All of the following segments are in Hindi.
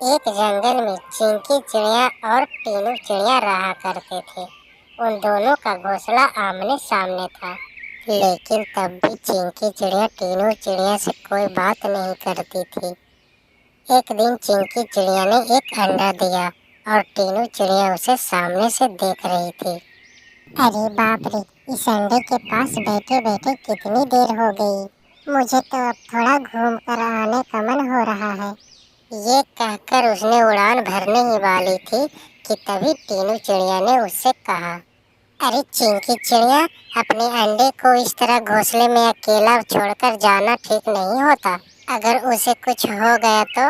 एक जंगल में चिंकी चिड़िया और टीनू चिड़िया रहा करते थे। उन दोनों का घोंसला आमने सामने था, लेकिन तब भी चिंकी चिड़िया टीनू चिड़िया से कोई बात नहीं करती थी। एक दिन चिंकी चिड़िया ने एक अंडा दिया और टीनू चिड़िया उसे सामने से देख रही थी। अरे बाप रे, इस अंडे के पास बैठे बैठे कितनी देर हो गई। मुझे तो अब थोड़ा घूम कर आने का मन हो रहा है। ये कहकर उसने उड़ान भरने ही वाली थी कि तभी टीनू चिड़िया ने उससे कहा, अरे चिंकी चिड़िया, अपने अंडे को इस तरह घोंसले में अकेला छोड़कर जाना ठीक नहीं होता। अगर उसे कुछ हो गया तो?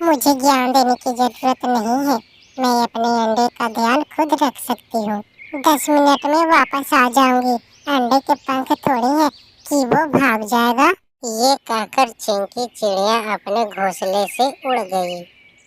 मुझे ज्ञान देने की जरूरत नहीं है, मैं अपने अंडे का ध्यान खुद रख सकती हूँ। 10 मिनट में वापस आ जाऊंगी। अंडे के पंख थोड़ी है कि वो भाग जाएगा। ये कहकर चिंकी चिड़िया अपने घोंसले से उड़ गई।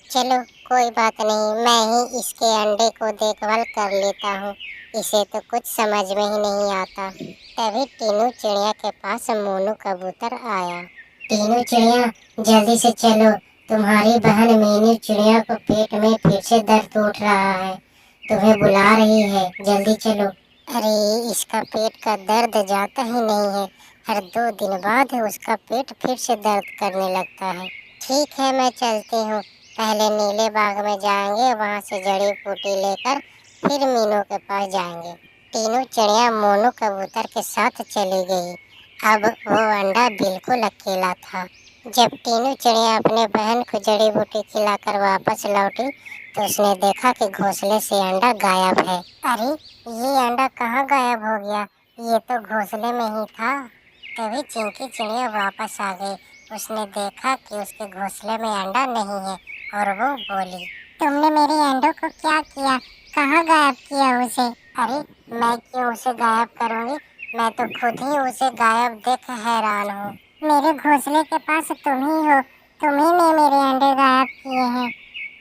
चलो कोई बात नहीं, मैं ही इसके अंडे को देखभाल कर लेता हूँ, इसे तो कुछ समझ में ही नहीं आता। तभी टीनू चिड़िया के पास मोनू कबूतर आया। टीनू चिड़िया, जल्दी से चलो, तुम्हारी बहन मीनू चिड़िया को पेट में फिर से दर्द उठ रहा है, तुम्हें बुला रही है, जल्दी चलो। अरे इसका पेट का दर्द जाता ही नहीं है, हर 2 दिन बाद उसका पेट फिर से दर्द करने लगता है। ठीक है, मैं चलती हूँ, पहले नीले बाग में जाएंगे, वहाँ से जड़ी बूटी लेकर फिर मीनू के पास जाएंगे। तीनों चिड़िया मोनू कबूतर के साथ चली गई। अब वो अंडा बिल्कुल अकेला था। जब तीनों चिड़िया अपने बहन को जड़ी बूटी खिलाकर वापस लौटी तो उसने देखा कि घोंसले से अंडा गायब है। अरे ये अंडा कहाँ गायब हो गया, ये तो घोंसले में ही था। तभी चिंकी चिड़िया वापस आ गई। उसने देखा कि उसके घोंसले में अंडा नहीं है और वो बोली, तुमने मेरे अंडों को क्या किया, कहाँ गायब किया उसे? अरे मैं क्यों उसे गायब करूँगी, मैं तो खुद ही उसे गायब देख हैरान हूँ। मेरे घोंसले के पास तुम ही हो, तुम ही ने मेरे अंडे गायब किए हैं।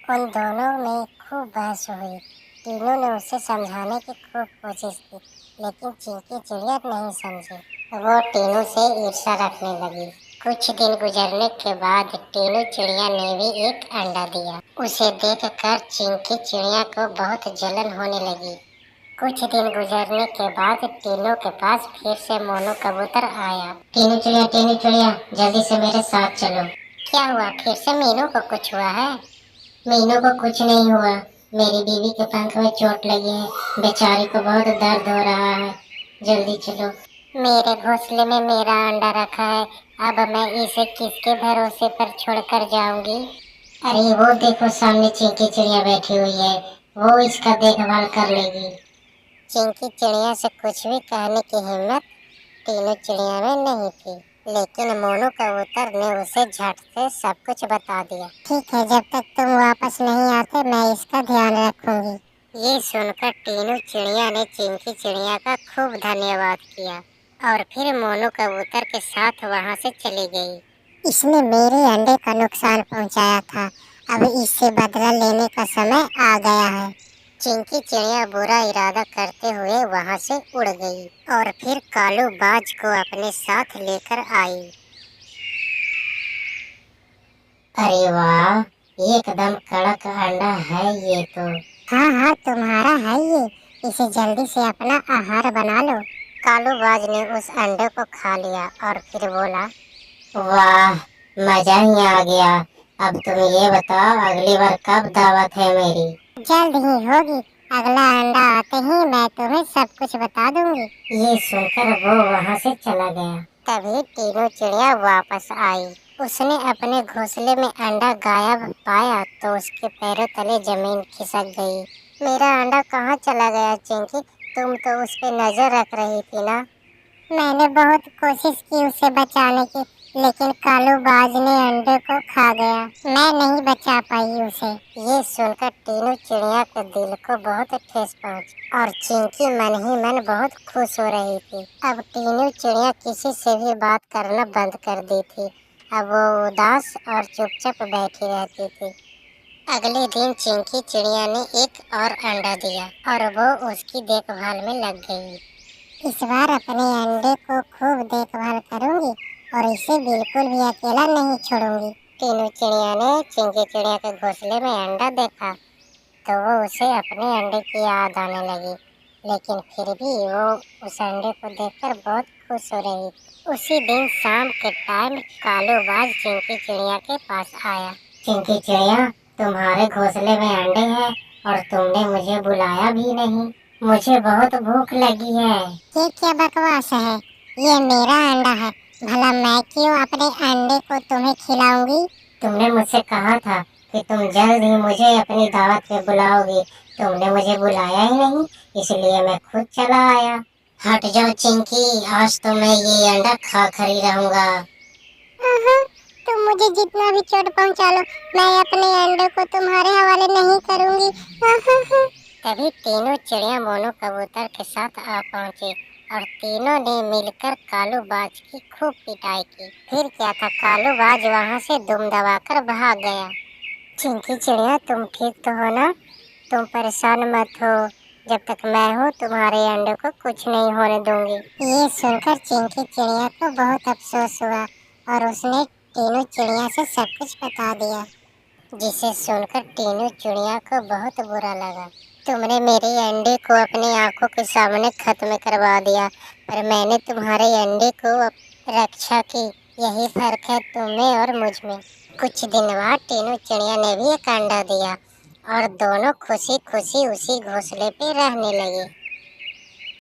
उन दोनों में खूब बहस हुई। तीनों ने उसे समझाने की खूब कोशिश की, लेकिन चिंकी चिड़िया नहीं समझी। वो टीनू से ईर्ष्या रखने लगी। कुछ दिन गुजरने के बाद टीनू चिड़िया ने भी एक अंडा दिया। उसे देखकर चिंकी चिड़िया को बहुत जलन होने लगी। कुछ दिन गुजरने के बाद टीनू के पास फिर से मोनू कबूतर आया। टीनू चिड़िया, जल्दी से मेरे साथ चलो। क्या हुआ, फिर से मीनू को कुछ हुआ है? मीनू को कुछ नहीं हुआ, मेरी बीवी के पंख में चोट लगी है, बेचारी को बहुत दर्द हो रहा है, जल्दी चलो। मेरे घोंसले में मेरा अंडा रखा है, अब मैं इसे किसके भरोसे पर छोड़कर जाऊंगी? अरे वो देखो, सामने चिंकी चिड़िया बैठी हुई है, वो इसका देखभाल कर लेगी। चिंकी चिड़िया से कुछ भी कहने की हिम्मत तीनों चिड़िया में नहीं थी, लेकिन मोनू कबूतर ने उसे झट से सब कुछ बता दिया। ठीक है, जब तक तुम वापस नहीं आते मैं इसका ध्यान रखूंगी। ये सुनकर तीनों चिड़िया ने चिंकी चिड़िया का खूब धन्यवाद किया और फिर मोनू कबूतर के साथ वहाँ से चली गई। इसने मेरे अंडे का नुकसान पहुँचाया था, अब इससे बदला लेने का समय आ गया है। चिंकी चिड़िया बुरा इरादा करते हुए वहाँ से उड़ गई और फिर कालू बाज को अपने साथ लेकर आई। अरे वाह, एकदम कड़क अंडा है ये तो। हाँ हाँ, तुम्हारा है ये, इसे जल्दी से अपना आहार बना लो। कालू बाज ने उस अंडे को खा लिया और फिर बोला, वाह, मजा ही आ गया। अब तुम ये बताओ, अगली बार कब दावत है मेरी? जल्द ही होगी, अगला अंडा आते ही मैं तुम्हें सब कुछ बता दूंगी। ये सुनकर वो वहाँ से चला गया। तभी तीनों चिड़िया वापस आई। उसने अपने घोंसले में अंडा गायब पाया तो उसके पैरों तले जमीन खिसक गई। मेरा अंडा कहाँ चला गया चिंकी, तुम तो उस पे नजर रख रही थी ना? मैंने बहुत कोशिश की उसे बचाने की, लेकिन कालू बाज ने अंडे को खा गया, मैं नहीं बचा पाई उसे। ये सुनकर तीनों चिड़िया के दिल को बहुत ठेस पहुंची और चिंकी मन ही मन बहुत खुश हो रही थी। अब तीनों चिड़िया किसी से भी बात करना बंद कर दी थी। अब वो उदास और चुपचाप बैठी रहती थी। अगले दिन चिंकी चिड़िया ने एक और अंडा दिया और वो उसकी देखभाल में लग गई। इस बार अपने अंडे को खूब देखभाल करूंगी और इसे बिल्कुल भी अकेला नहीं छोड़ूंगी। टीनू चिड़िया ने चिंकी चिड़िया के घोंसले में अंडा देखा तो वो उसे अपने अंडे की याद आने लगी, लेकिन फिर भी वो उस अंडे को देखकर बहुत खुश हो रही। उसी दिन शाम के टाइम कालू बाज चिंकी चिड़िया के पास आया। चिंकी चिड़िया, तुम्हारे घोंसले में अंडे हैं और तुमने मुझे बुलाया भी नहीं। मुझे बहुत भूख लगी है। ये क्या बकवास है? ये मेरा अंडा है, भला मैं क्यों अपने अंडे को तुम्हें खिलाऊंगी? तुमने मुझसे कहा था कि तुम जल्द ही मुझे अपनी दावत पे बुलाओगी। तुमने मुझे बुलाया ही नहीं, इसलिए मैं खुद चला आया। हट जाओ चिंकी, आज तो मैं ये अंडा खा कर ही रहूंगा। तुम मुझे जितना भी चोट पहुंचा लो, मैं अपने अंडे को तुम्हारे हवाले नहीं करूंगी। तभी तीनों चिड़िया मोनू कबूतर के साथ आ पहुंची और तीनों ने मिलकर कालू बाज की खूब पिटाई की। फिर क्या था, कालू बाज वहां से दुम दबाकर भाग गया। चिंकी चिड़िया, तुम ठीक तो हो ना? तुम परेशान मत हो, जब तक मैं हूँ तुम्हारे अंडे को कुछ नहीं होने दूंगी। ये सुनकर चिंकी चिड़िया को बहुत अफसोस हुआ और उसने तीनों चिड़िया से सब कुछ बता दिया, जिसे सुनकर तीनों चिड़िया को बहुत बुरा लगा। तुमने मेरे अंडे को अपनी आंखों के सामने खत्म करवा दिया, पर मैंने तुम्हारे अंडे को रक्षा की। यही फर्क है तुम्हें और मुझ में। कुछ दिन बाद तीनों चिड़िया ने भी एक अंडा दिया और दोनों खुशी खुशी उसी घोंसले पे रहने लगी।